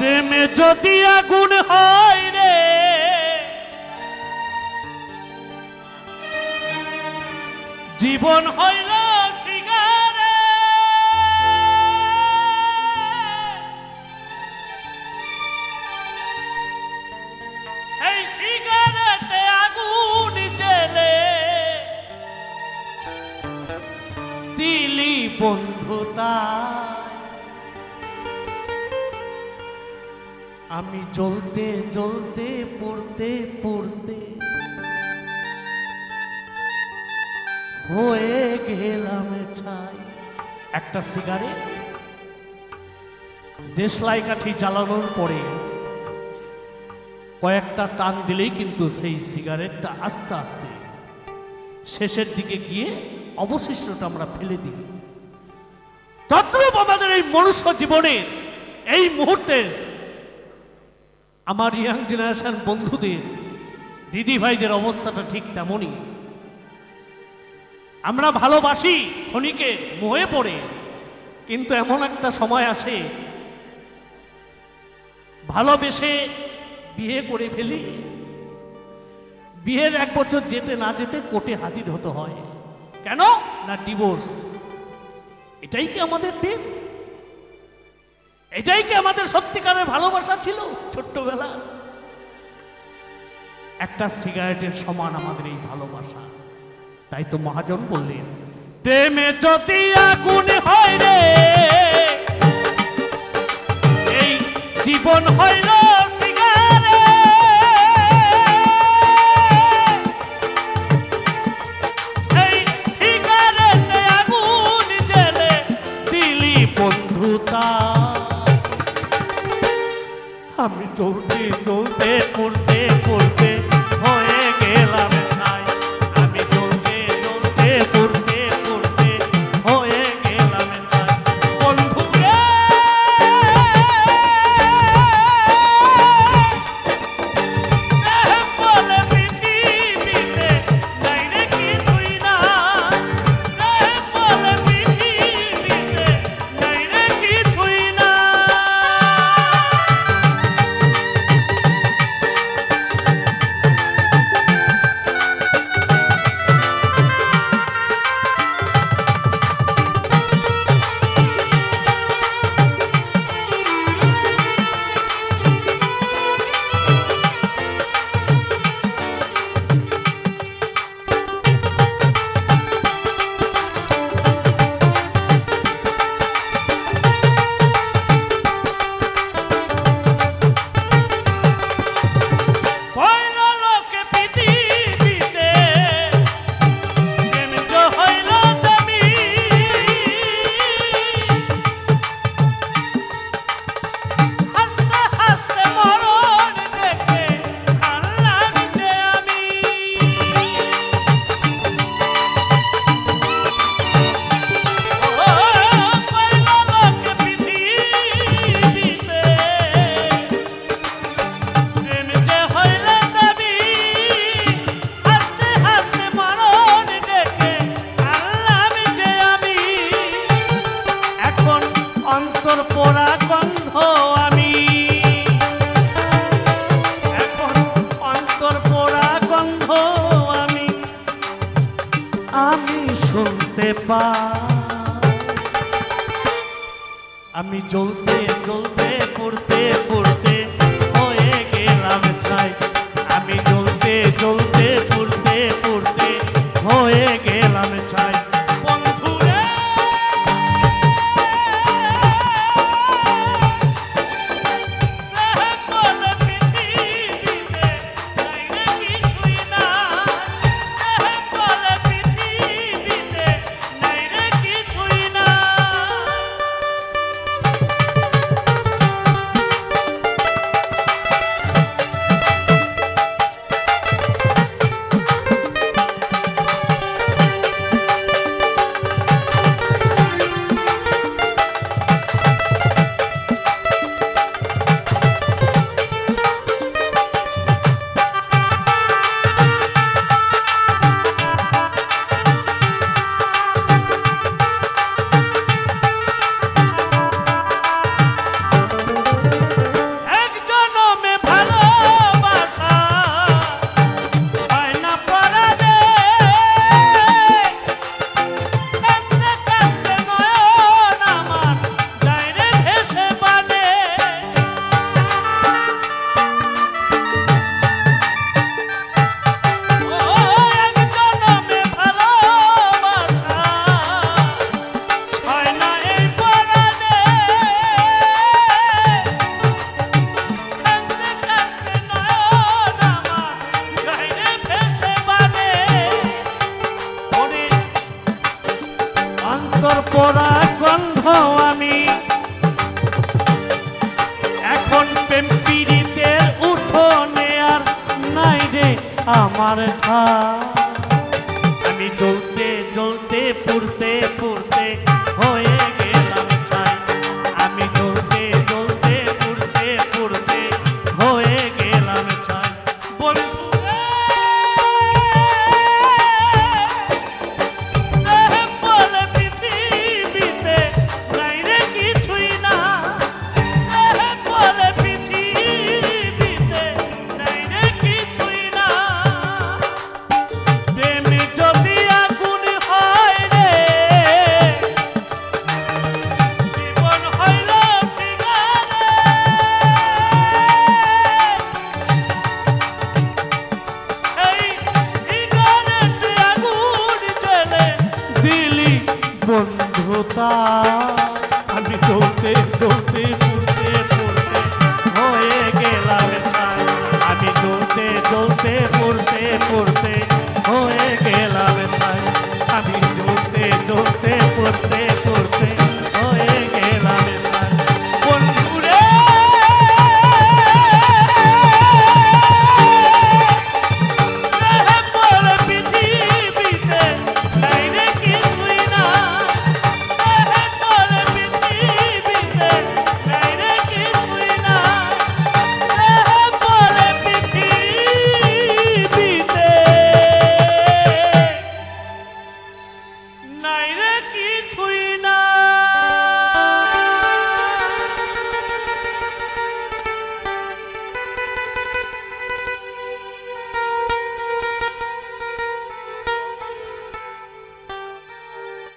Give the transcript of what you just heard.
প্রেমে যদি আগুন হয় রে জীবন হইল সিগারে সেই সিগারেটে আগুন জেলে দিলি বন্ধুতা আমি জ্বলতে জ্বলতে পড়তে পড়তে হয়ে গেলাম ছাই। একটা সিগারেট দেশলাই কাঠি জ্বালানোর পরে কয়েকটা টান দিলেই কিন্তু সেই সিগারেটটা আস্তে আস্তে শেষের দিকে গিয়ে অবশিষ্টটা আমরা ফেলে দিই। তদ্রূপ আমাদের এই মনুষ্য জীবনে এই মুহূর্তে আমার ইয়াং জেনারেশন বন্ধুদের দিদি ভাইদের অবস্থাটা ঠিক তেমনই। আমরা ভালোবাসি ক্ষণিকে মোহে পড়ে, কিন্তু এমন একটা সময় আসে ভালোবেসে বিয়ে করে ফেলি, বিয়ের 1 বছর যেতে না যেতে কোর্টে হাজির হতে হয়। কেন না ডিভোর্স। এটাই কি আমাদের প্রেম? এটাই কি আমাদের সত্যিকারের ভালোবাসা ছিল ছোট্টবেলা? একটা সিগারেটের সমান আমাদের এই ভালোবাসা। তাই তো মহাজন বললেন, প্রেমে যদি আগুন হয় রে এই জীবন হইল সিগারে সেই সিগারেটে আগুন জেলে দিলি বন্ধুতা আমি জ্বলতে জ্বলতে পড়তে পড়তে হয়ে গেলাম ছাই। আমি জ্বলতে জ্বলতে পড়তে পড়তে হয়ে গেলাম ছাই। বন্ধু রে বলে পৃথিবীতে নাই রে কিছুই না, বলে পৃথিবীতে নাই রে কিছুই না। আমি জ্বলতে জ্বলতে পড়তে পড়তে হয়ে গেলাম ছাই। আমি জ্বলতে জ্বলতে পড়তে পড়তে হয়ে গেলাম ছাই। বন্ধু রে বলে পৃথিবীতে নাই রে কিছুই না, বলে পৃথিবীতে নাই রে কিছুই না। অন্তর পোড়া গন্ধ আমি এখন প্রেম পীড়িতের উঠোনে আর নাই রে আমার ঠাই আমি জ্বলতে জ্বলতে পুড়তে পুড়তে হয়ে গেলাম ছাই আমি জ্বলতে জ্বলতে পুড়তে পুড়তে হয়ে গেলাম ছাই বন্ধু রে, বলে পৃথিবীতে নাই রে কিছুই না বলে পৃথিবীতে নাই রে কিছুই না প্রেম যদি আগুন হয় রে জীবন হইল বন্ধুতা আমি চলতে চলতে পুড়তে পুড়তে হয়ে গেলাম ছাই আমি চলতে চলতে পুড়তে পুড়তে হয়ে গেলাম ছাই আমি চলতে চলতে পুড়তে পুড়তে